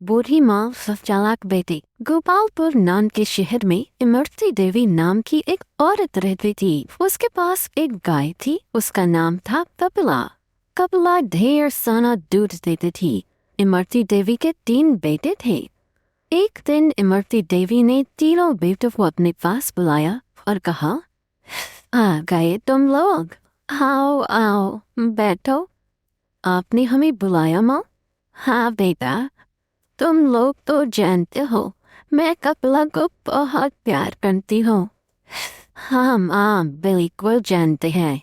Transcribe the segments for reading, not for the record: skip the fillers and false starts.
बूढ़ी माँ चालाक बेटी। गोपालपुर नाम के शहर में इमरती देवी नाम की एक औरत रहती थी। उसके पास एक गाय थी, उसका नाम था कपिला। कपिला ढेर सारा दूध देती थी। इमरती देवी के 3 बेटे थे। एक दिन इमरती देवी ने तीनों बेटों को अपने पास बुलाया और कहा, आ गए तुम लोग, आओ आओ बैठो। आपने हमें बुलाया माँ? हाँ बेटा, तुम लोग तो जानते हो मैं कपिला को बहुत प्यार करती हूँ। हाँ माँ, बिल्कुल जानते हैं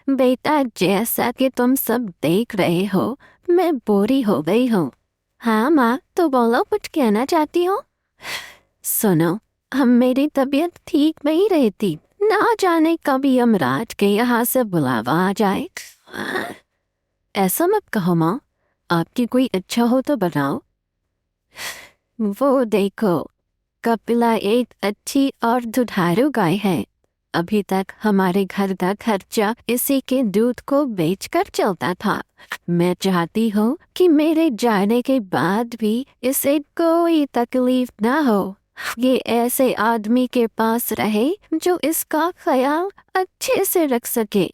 बेटा, जैसा कि तुम सब देख रहे हो मैं बूढ़ी हो गई हूँ। हाँ माँ, तो बोलो, कुछ कहना चाहती हो? सुनो, मेरी तबीयत ठीक नहीं रहती, ना जाने कब यमराज के यहाँ से बुलावा आ जाए। ऐसा मत कहो माँ, आपकी कोई इच्छा हो तो बताओ। वो देखो, कपिला एक अच्छी और दुधारू गाय है। अभी तक हमारे घर का खर्चा इसी के दूध को बेचकर चलता था। मैं चाहती हूँ कि मेरे जाने के बाद भी इसे कोई तकलीफ ना हो। ये ऐसे आदमी के पास रहे जो इसका ख्याल अच्छे से रख सके।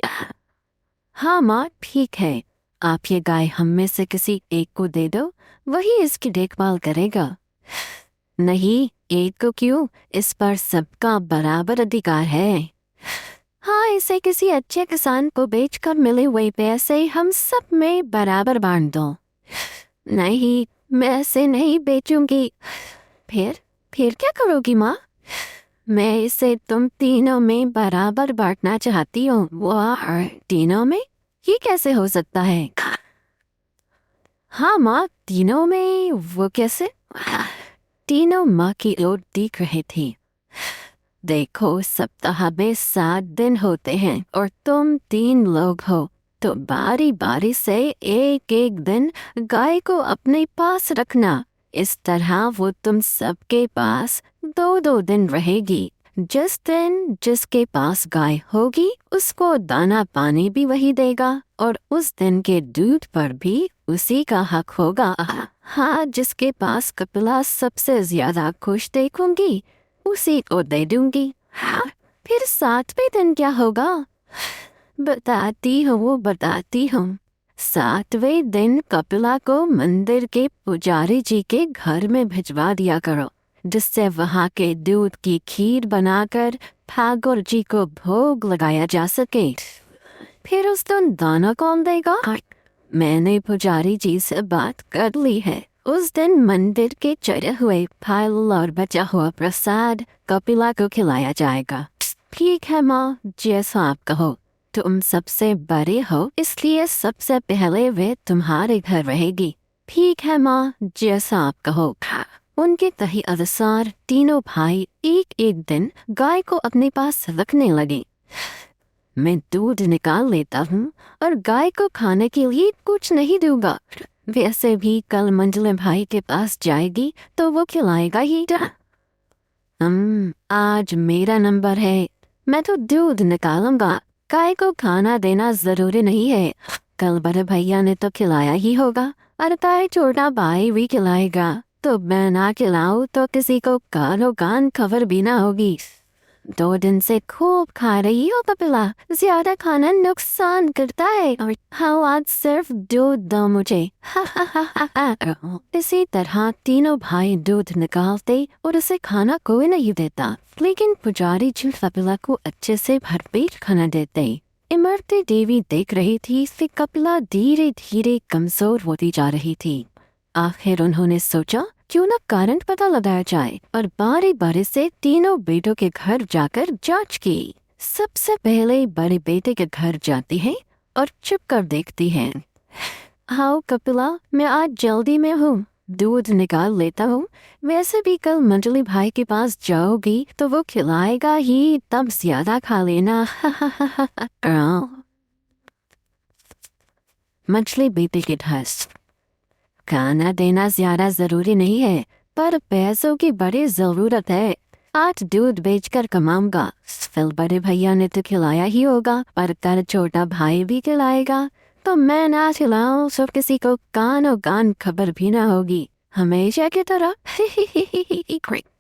हाँ माँ, ठीक है, आप ये गाय हम में से किसी एक को दे दो, वही इसकी देखभाल करेगा। नहीं, एक को क्यों, इस पर सबका बराबर अधिकार है। हाँ, इसे किसी अच्छे किसान को बेचकर मिले हुए पैसे हम सब में बराबर बांट दो। नहीं, मैं इसे नहीं बेचूंगी। फिर क्या करोगी माँ? मैं इसे तुम तीनों में बराबर बांटना चाहती हूँ। वाह, तीनों में? ये कैसे हो सकता है? हाँ माँ, तीनों में? वो कैसे? तीनों माँ की ओर देख रहे थे। देखो, सप्ताह में 7 दिन होते हैं और तुम 3 लोग हो, तो बारी बारी से एक एक दिन गाय को अपने पास रखना। इस तरह वो तुम सबके पास 2-2 दिन रहेगी। जिस दिन जिसके पास गाय होगी उसको दाना पानी भी वही देगा और उस दिन के दूध पर भी उसी का हक होगा। हाँ, जिसके पास कपिला सबसे ज्यादा खुश देखूंगी उसी को दे दूंगी। हाँ, फिर 7वें दिन क्या होगा? बताती हूँ। 7वें दिन कपिला को मंदिर के पुजारी जी के घर में भिजवा दिया करो, जिससे वहाँ के दूध की खीर बनाकर ठाकुर जी को भोग लगाया जा सके। फिर उस दिन दाना कौन देगा? मैंने पुजारी जी से बात कर ली है। उस दिन मंदिर के चढ़े हुए फल और बचा हुआ प्रसाद कपिला को खिलाया जाएगा। ठीक है माँ, जैसा आप कहो। तुम सबसे बड़े हो, इसलिए सबसे पहले वे तुम्हारे घर रहेगी। ठीक है माँ, जैसा आप कहो। उनके कहे अनुसार तीनों भाई एक एक दिन गाय को अपने पास रखने लगे। मैं दूध निकाल लेता हूँ और गाय को खाने के लिए कुछ नहीं दूंगा। वैसे भी कल मंजले भाई के पास जाएगी तो वो खिलाएगा ही। आज मेरा नंबर है, मैं तो दूध निकालूंगा। गाय को खाना देना जरूरी नहीं है, कल बड़े भैया ने तो खिलाया ही होगा और गाय छोटा भाई भी खिलाएगा। तो मैं ना खिलाऊं तो किसी को कानो कान खबर भी ना होगी। 2 दिन से खूब खा रही हो कपिला, ज्यादा खाना नुकसान करता है। और हाँ, आज सिर्फ दूध दो मुझे। इसी तरह तीनों भाई दूध निकालते और उसे खाना कोई नहीं देता, लेकिन पुजारी जी कपिला को अच्छे से भरपेट खाना देते। इमरती देवी देख रही थी कि कपिला धीरे धीरे कमजोर होती जा रही थी। आखिर उन्होंने सोचा क्यों न कारण पता लगाया जाए और बारी बारी से तीनों बेटों के घर जाकर जांच की। सबसे पहले बड़े बेटे के घर जाती है और चुप कर देखती है। आओ कपिला, मैं आज जल्दी में हूँ, दूध निकाल लेता हूँ। वैसे भी कल मंजली भाई के पास जाओगी तो वो खिलाएगा ही, तब ज्यादा खा लेना। मंजली बेटे के धस, खाना देना ज्यादा जरूरी नहीं है, पर पैसों की बड़ी जरूरत है। आज दूध बेचकर कमाऊंगा, फिर बड़े भैया ने तो खिलाया ही होगा, पर कल छोटा भाई भी खिलाएगा। तो मैं ना खिलाऊं तो किसी को कानो कान खबर भी ना होगी। हमेशा की तरह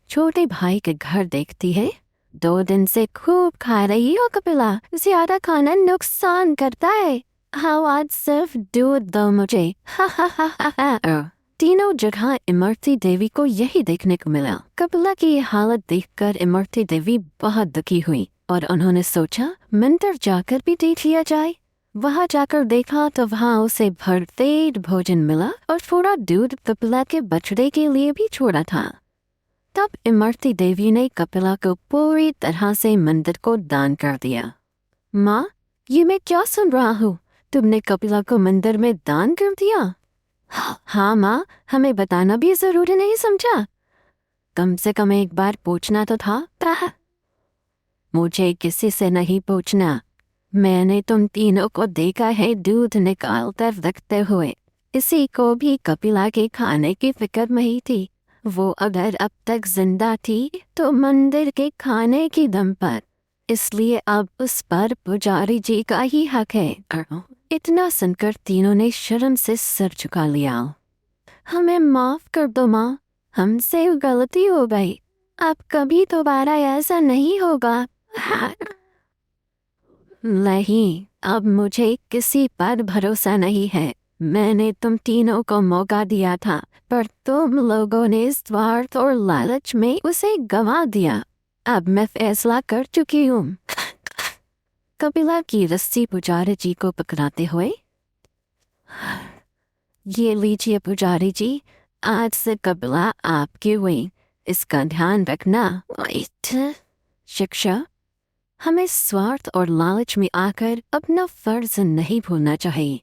छोटे भाई के घर देखती है। 2 दिन से खूब खा रही हो कपिला, ज्यादा खाना नुकसान करता है। हाँ, आज सिर्फ दूध दो मुझे। हा हा हा हा हा। तीनों जगह इमरती देवी को यही देखने को मिला। कपिला की ये हालत देखकर इमरती देवी बहुत दुखी हुई और उन्होंने सोचा मंदिर जाकर भी देख लिया जाए। वहां जाकर देखा तो वहां उसे भरपेट भोजन मिला और थोड़ा दूध कपिला के बछड़े के लिए भी छोड़ा था। तब इमरती देवी ने कपिला को पूरी तरह से मंदिर को दान कर दिया। माँ, ये मैं क्या सुन रहा हूँ? तुमने कपिला को मंदिर में दान कर दिया? हाँ माँ, हमें बताना भी जरूरी नहीं समझा। कम से कम एक बार पूछना तो था। मुझे किसी से नहीं पूछना। मैंने तुम तीनों को देखा है दूध निकालते रखते हुए। किसी को भी कपिला के खाने की फिक्र नहीं थी। वो अगर अब तक जिंदा थी तो मंदिर के खाने की दम पर, इसलिए अब उस पर पुजारी जी का ही हक है। इतना सुनकर तीनों ने शर्म से सिर झुका लिया। हमें माफ कर दो माँ, हमसे गलती हो गई। अब कभी दोबारा ऐसा नहीं होगा। नहीं, अब मुझे किसी पर भरोसा नहीं है। मैंने तुम तीनों को मौका दिया था, पर तुम लोगों ने स्वार्थ और लालच में उसे गंवा दिया। अब मैं फैसला कर चुकी हूँ। कपिला की रस्सी पुजारी जी को पकड़ाते हुए, ये लीजिए पुजारी जी, आज से कपिला आपकी हुई, इसका ध्यान रखना। शिक्षा, हमें स्वार्थ और लालच में आकर अपना फर्ज नहीं भूलना चाहिए।